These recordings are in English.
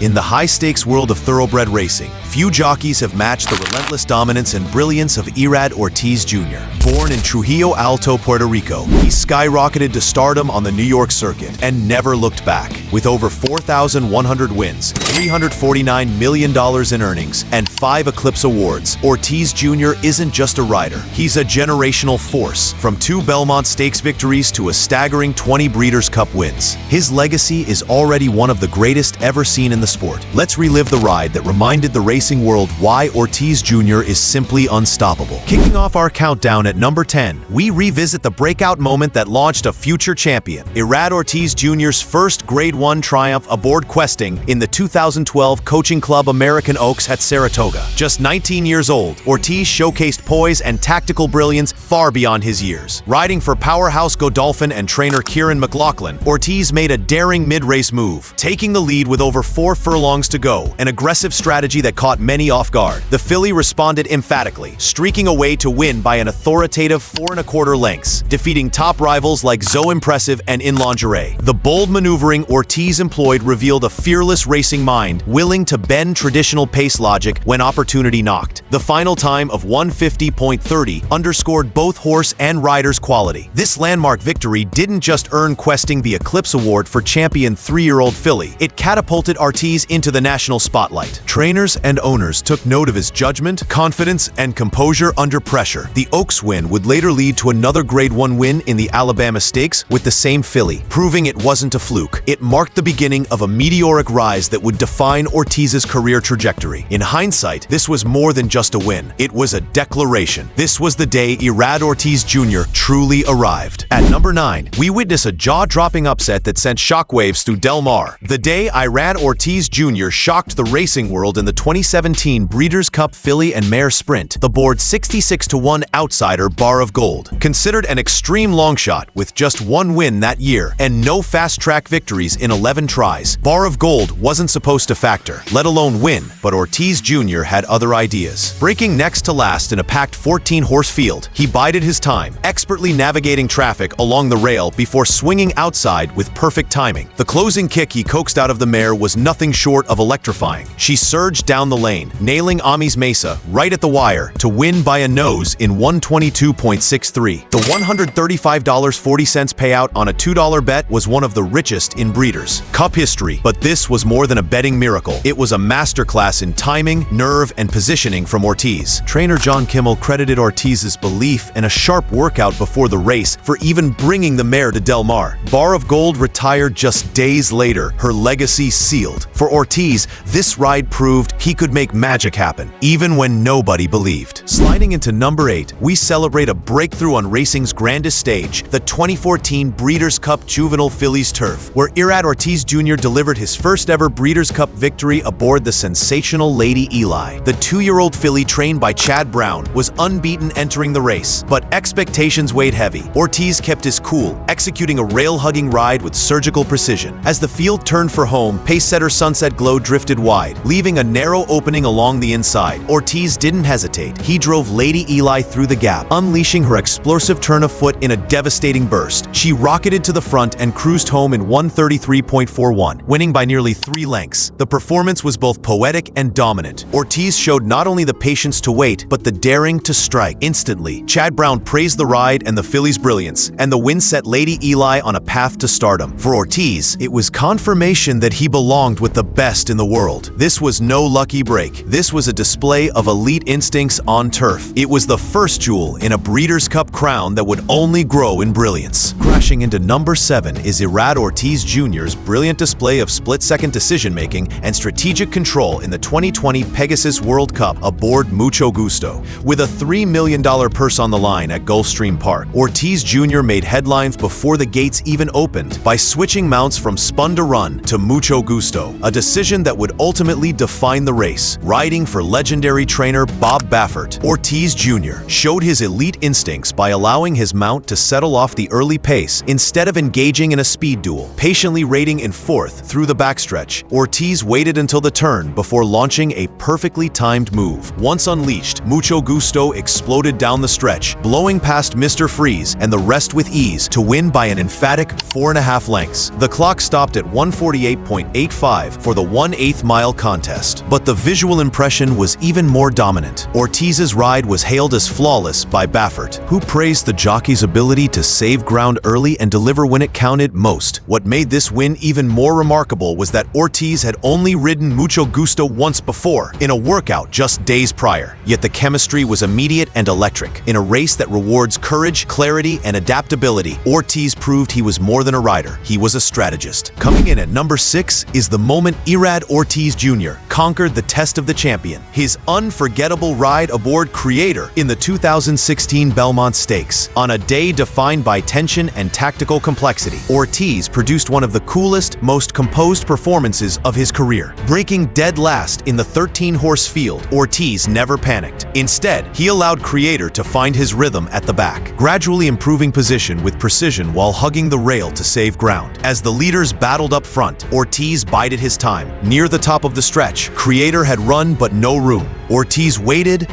In the high-stakes world of thoroughbred racing, few jockeys have matched the relentless dominance and brilliance of Irad Ortiz Jr. Born in Trujillo Alto, Puerto Rico, he skyrocketed to stardom on the New York circuit and never looked back. With over 4,100 wins, $349 million in earnings, and 5 Eclipse Awards, Ortiz Jr. isn't just a rider, he's a generational force. From 2 Belmont Stakes victories to a staggering 20 Breeders' Cup wins, his legacy is already one of the greatest ever seen in the sport. Let's relive the ride that reminded the racing world why Ortiz Jr. is simply unstoppable. Kicking off our countdown at number 10, we revisit the breakout moment that launched a future champion. Irad Ortiz Jr.'s first Grade 1 triumph aboard questing in the 2012 Coaching Club American Oaks at Saratoga. Just 19 years old, Ortiz showcased poise and tactical brilliance far beyond his years. Riding for powerhouse Godolphin and trainer Kieran McLaughlin, Ortiz made a daring mid-race move, taking the lead with over 4 furlongs to go, an aggressive strategy that caught many off guard. The filly responded emphatically, streaking away to win by an authoritative 4 1/4 lengths, defeating top rivals like Zo Impressive and In Lingerie. The bold maneuvering Ortiz employed revealed a fearless racing mind, willing to bend traditional pace logic when opportunity knocked. The final time of 150.30 underscored both horse and rider's quality. This landmark victory didn't just earn questing the Eclipse Award for champion 3-year-old filly, it catapulted Ortiz into the national spotlight. Trainers and owners took note of his judgment, confidence, and composure under pressure. The Oaks win would later lead to another Grade 1 win in the Alabama Stakes with the same filly, proving it wasn't a fluke. It marked the beginning of a meteoric rise that would define Ortiz's career trajectory. In hindsight, this was more than just a win. It was a declaration. This was the day Irad Ortiz Jr. truly arrived. At number 9, we witness a jaw-dropping upset that sent shockwaves through Del Mar. The day Irad Ortiz Jr. shocked the racing world in the 2017 Breeders' Cup Filly and Mare Sprint, the board 66-1 outsider Bar of Gold. Considered an extreme long shot with just 1 win that year and no fast-track victories in 11 tries, Bar of Gold wasn't supposed to factor, let alone win, but Ortiz Jr. had other ideas. Breaking next to last in a packed 14-horse field, he bided his time, expertly navigating traffic along the rail before swinging outside with perfect timing. The closing kick he coaxed out of the mare was nothing short of electrifying. She surged down the lane, nailing Ami's Mesa right at the wire to win by a nose in 122.63. The $135.40 payout on a $2 bet was one of the richest in Breeders' Cup history, but this was more than a betting miracle. It was a masterclass in timing, nerve, and positioning from Ortiz. Trainer John Kimmel credited Ortiz's belief and a sharp workout before the race for even bringing the mare to Del Mar. Bar of Gold retired just days later, her legacy sealed. For Ortiz, this ride proved he could make magic happen, even when nobody believed. Sliding into number 8, we celebrate a breakthrough on racing's grandest stage, the 2014 Breeders' Cup Juvenile Fillies Turf, where Irad Ortiz Jr. delivered his first ever Breeders' Cup victory aboard the sensational Lady Eli. The 2-year-old filly, trained by Chad Brown, was unbeaten entering the race, but expectations weighed heavy. Ortiz kept his cool, executing a rail-hugging ride with surgical precision. As the field turned for home, pace-setter Sunset Glow drifted wide, leaving a narrow opening along the inside. Ortiz didn't hesitate. He drove Lady Eli through the gap, unleashing her explosive turn of foot in a devastating burst. She rocketed to the front and cruised home in 133.41, winning by nearly 3 lengths. The performance was both poetic and dominant. Ortiz showed not only the patience to wait, but the daring to strike. Instantly, Chad Brown praised the ride and the filly's brilliance, and the win set Lady Eli on a path to stardom. For Ortiz, it was confirmation that he belonged with the best in the world. This was no lucky break. This was a display of elite instincts on turf. It was the first jewel in a Breeders' Cup crown that would only grow in brilliance. Crashing into number 7 is Irad Ortiz Jr.'s brilliant display of split-second decision-making and strategic control in the 2020 Pegasus World Cup aboard Mucho Gusto. With a $3 million purse on the line at Gulfstream Park, Ortiz Jr. made headlines before the gates even opened by switching mounts from Spun to Run to Mucho Gusto, a decision that would ultimately define the race. Riding for legendary trainer Bob Baffert, Ortiz Jr. showed his elite instincts by allowing his mount to settle off the early pace instead of engaging in a speed duel. Patiently rating in 4th through the backstretch. Ortiz waited until the turn before launching a perfectly timed move. Once unleashed, Mucho Gusto exploded down the stretch, blowing past Mr. Freeze and the rest with ease to win by an emphatic 4.5 lengths. The clock stopped at 148.85 for the 1/8 mile contest. But the visual impression was even more dominant. Ortiz's ride was hailed as flawless by Baffert, who praised the jockey's ability to save ground early and deliver when it counted most. What made this win even more remarkable was that Ortiz had only ridden Mucho Gusto once before, in a workout just days prior. Yet the chemistry was immediate and electric. In a race that rewards courage, clarity, and adaptability, Ortiz proved he was more than a rider. He was a strategist. Coming in at number 6 is the moment Irad Ortiz Jr. conquered the test of the champion. His unforgettable ride aboard Creator in the 2016 Belmont Stakes. On a day defined by tension and tactical complexity, Ortiz produced one of the coolest, most composed performances of his career. Breaking dead last in the 13-horse field, Ortiz never panicked. Instead, he allowed Creator to find his rhythm at the back, gradually improving position with precision while hugging the rail to save ground. As the leaders battled up front, Ortiz bided his time. Near the top of the stretch, Creator had run but no room. Ortiz waited,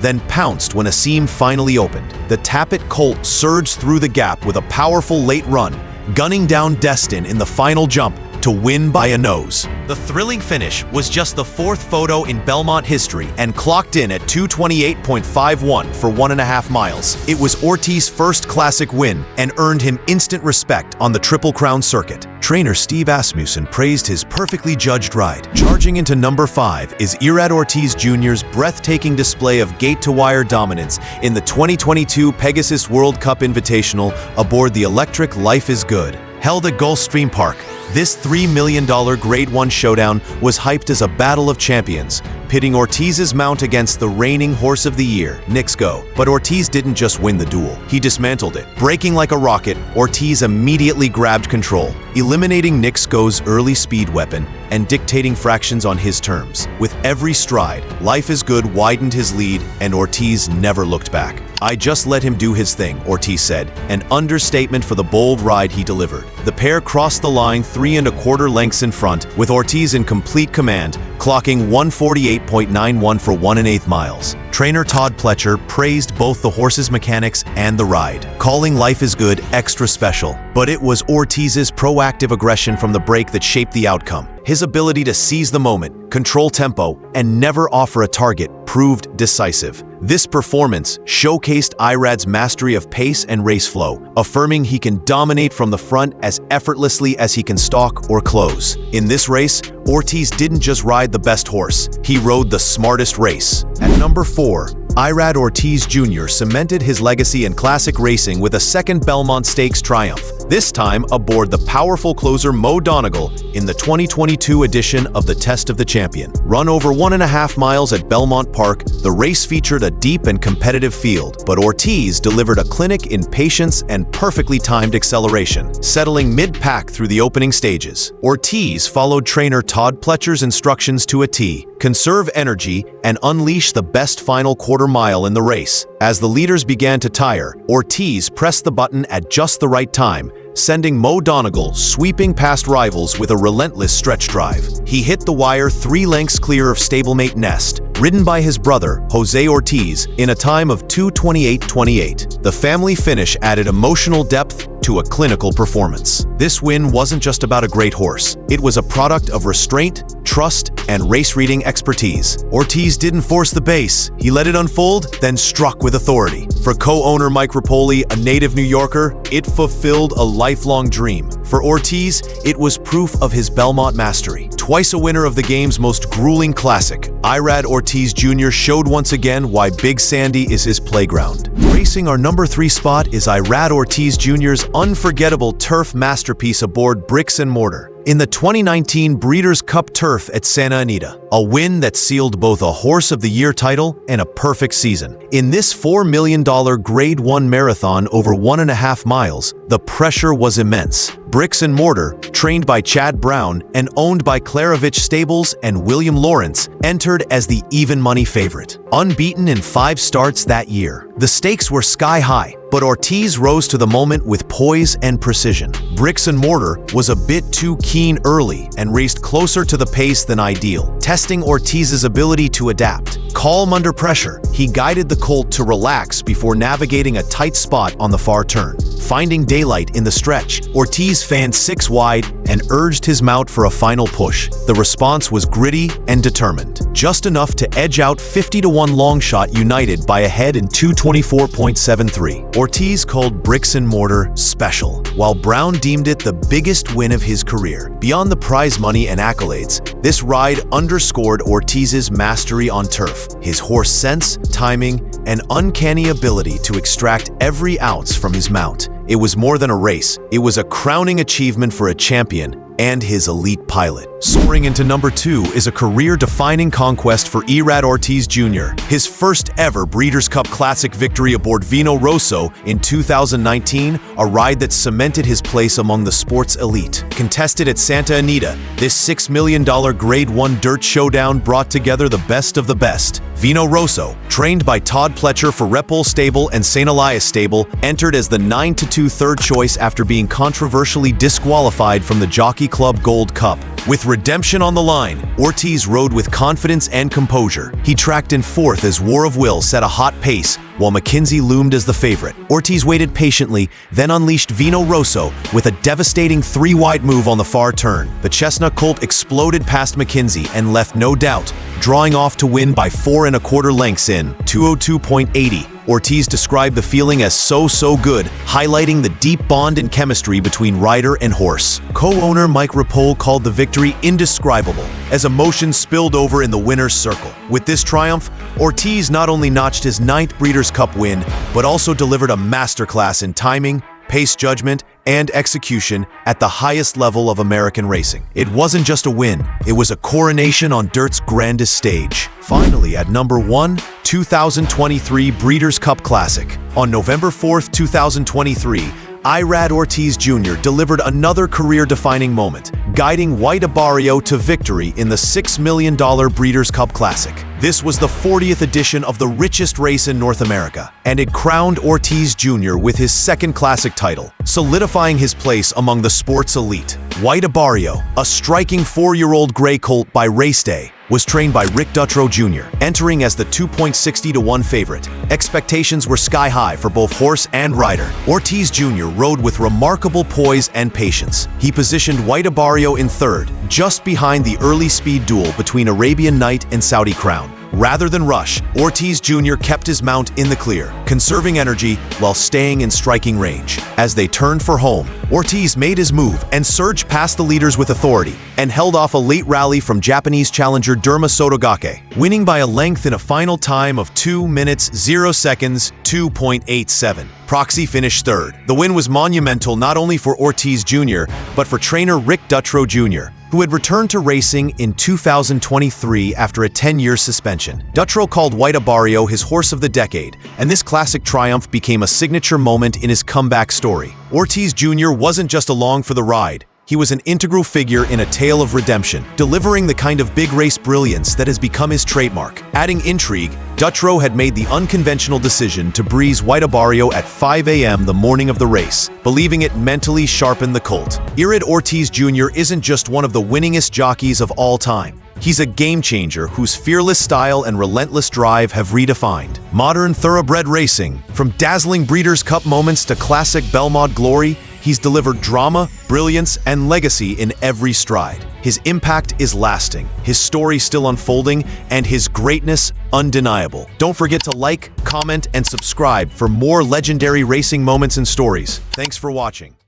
then pounced when a seam finally opened. The Tappet Colt surged through the gap with a powerful late run, gunning down Destin in the final jump to win by a nose. The thrilling finish was just the 4th photo in Belmont history and clocked in at 228.51 for 1.5 miles. It was Ortiz's first classic win and earned him instant respect on the Triple Crown circuit. Trainer Steve Asmussen praised his perfectly judged ride. Charging into number 5 is Irad Ortiz Jr.'s breathtaking display of gate-to-wire dominance in the 2022 Pegasus World Cup Invitational aboard the electric Life is Good. Held at Gulfstream Park, this $3 million Grade 1 showdown was hyped as a battle of champions, pitting Ortiz's mount against the reigning horse of the year, Nixgo. But Ortiz didn't just win the duel, he dismantled it. Braking like a rocket, Ortiz immediately grabbed control, eliminating Nixgo's early speed weapon and dictating fractions on his terms. With every stride, Life is Good widened his lead, and Ortiz never looked back. "I just let him do his thing," Ortiz said, an understatement for the bold ride he delivered. The pair crossed the line 3 1/4 lengths in front, with Ortiz in complete command, clocking 148.91 for 1 1/8 miles. Trainer Todd Pletcher praised both the horse's mechanics and the ride, calling Life is Good extra special. But it was Ortiz's proactive aggression from the break that shaped the outcome. His ability to seize the moment, control tempo, and never offer a target proved decisive. This performance showcased Irad's mastery of pace and race flow, affirming he can dominate from the front as effortlessly as he can stalk or close. In this race, Ortiz didn't just ride the best horse, he rode the smartest race. At number 4, Irad Ortiz Jr. cemented his legacy in classic racing with a second Belmont Stakes triumph, this time aboard the powerful closer Mo Donegal in the 2022 edition of the Test of the Champion. Run over 1.5 miles at Belmont Park, the race featured a deep and competitive field, but Ortiz delivered a clinic in patience and perfectly timed acceleration, settling mid-pack through the opening stages. Ortiz followed trainer Todd Pletcher's instructions to a T: conserve energy and unleash the best final quarter mile in the race. As the leaders began to tire, Ortiz pressed the button at just the right time, sending Mo Donegal sweeping past rivals with a relentless stretch drive. He hit the wire 3 lengths clear of stablemate Nest, ridden by his brother, Jose Ortiz, in a time of 2:28.28. The family finish added emotional depth to a clinical performance. This win wasn't just about a great horse. It was a product of restraint, trust, and race-reading expertise. Ortiz didn't force the pace. He let it unfold, then struck with authority. For co-owner Mike Rapoli, a native New Yorker, it fulfilled a lifelong dream. For Ortiz, it was proof of his Belmont mastery. Twice a winner of the game's most grueling classic, Irad Ortiz Jr. showed once again why Big Sandy is his playground. Racing our number 3 spot is Irad Ortiz Jr.'s unforgettable turf masterpiece aboard Bricks and Mortar in the 2019 Breeders' Cup Turf at Santa Anita, a win that sealed both a Horse of the Year title and a perfect season. In this $4 million Grade 1 marathon over 1.5 miles, the pressure was immense. Bricks and Mortar, trained by Chad Brown and owned by Klaravich Stables and William Lawrence, entered as the even money favorite. Unbeaten in 5 starts that year, the stakes were sky high, but Ortiz rose to the moment with poise and precision. Bricks and Mortar was a bit too keen early and raced closer to the pace than ideal, testing Ortiz's ability to adapt. Calm under pressure, he guided the colt to relax before navigating a tight spot on the far turn. Finding daylight in the stretch, Ortiz fanned 6 wide and urged his mount for a final push. The response was gritty and determined, just enough to edge out 50-1 Longshot United by a head in 224.73. Ortiz called Bricks and Mortar special, while Brown deemed it the biggest win of his career. Beyond the prize money and accolades, this ride underscored Ortiz's mastery on turf, his horse sense, timing, and uncanny ability to extract every ounce from his mount. It was more than a race, it was a crowning achievement for a champion and his elite pilot. Soaring into number 2 is a career-defining conquest for Irad Ortiz Jr., his first ever Breeders' Cup Classic victory aboard Vino Rosso in 2019, a ride that cemented his place among the sport's elite. Contested at Santa Anita, this $6 million Grade 1 dirt showdown brought together the best of the best. Vino Rosso, trained by Todd Pletcher for Repole Stable and St. Elias Stable, entered as the 9-2 third choice after being controversially disqualified from the Jockey Club Gold Cup. With redemption on the line, Ortiz rode with confidence and composure. He tracked in 4th as War of Will set a hot pace, while McKinsey loomed as the favorite. Ortiz waited patiently, then unleashed Vino Rosso with a devastating 3-wide move on the far turn. The Chestnut Colt exploded past McKinsey and left no doubt, drawing off to win by 4 1/4 lengths in 202.80. Ortiz described the feeling as so good, highlighting the deep bond and chemistry between rider and horse. Co-owner Mike Rapole called the victory indescribable, as emotion spilled over in the winner's circle. With this triumph, Ortiz not only notched his 9th Breeders' Cup win, but also delivered a masterclass in timing, pace judgment, and execution at the highest level of American racing. It wasn't just a win, it was a coronation on dirt's grandest stage. Finally, at number 1, 2023 Breeders' Cup Classic. On November 4th, 2023, Irad Ortiz Jr. delivered another career-defining moment, guiding White Abarrio to victory in the $6 million Breeders' Cup Classic. This was the 40th edition of the richest race in North America, and it crowned Ortiz Jr. with his 2nd classic title, solidifying his place among the sport's elite. White Abarrio, a striking 4-year-old gray colt by race day, was trained by Rick Dutrow Jr., entering as the 2.60-1 favorite. Expectations were sky-high for both horse and rider. Ortiz Jr. rode with remarkable poise and patience. He positioned White Abarrio in 3rd, just behind the early speed duel between Arabian Night and Saudi Crown. Rather than rush, Ortiz Jr. kept his mount in the clear, conserving energy while staying in striking range. As they turned for home, Ortiz made his move and surged past the leaders with authority and held off a late rally from Japanese challenger Derma Sotogake, winning by a length in a final time of 2 minutes 0 seconds 2.87. Proxy finished 3rd. The win was monumental not only for Ortiz Jr., but for trainer Rick Dutrow Jr., who had returned to racing in 2023 after a 10-year suspension. Dutrow called White Abarrio his horse of the decade, and this classic triumph became a signature moment in his comeback story. Ortiz Jr. wasn't just along for the ride. He was an integral figure in a tale of redemption, delivering the kind of big race brilliance that has become his trademark. Adding intrigue, Dutrow had made the unconventional decision to breeze White Abarrio at 5 a.m. the morning of the race, believing it mentally sharpened the colt. Irad Ortiz Jr. isn't just one of the winningest jockeys of all time. He's a game-changer whose fearless style and relentless drive have redefined modern thoroughbred racing. From dazzling Breeders' Cup moments to classic Belmont glory, he's delivered drama, brilliance, and legacy in every stride. His impact is lasting, his story still unfolding, and his greatness undeniable. Don't forget to like, comment, and subscribe for more legendary racing moments and stories. Thanks for watching.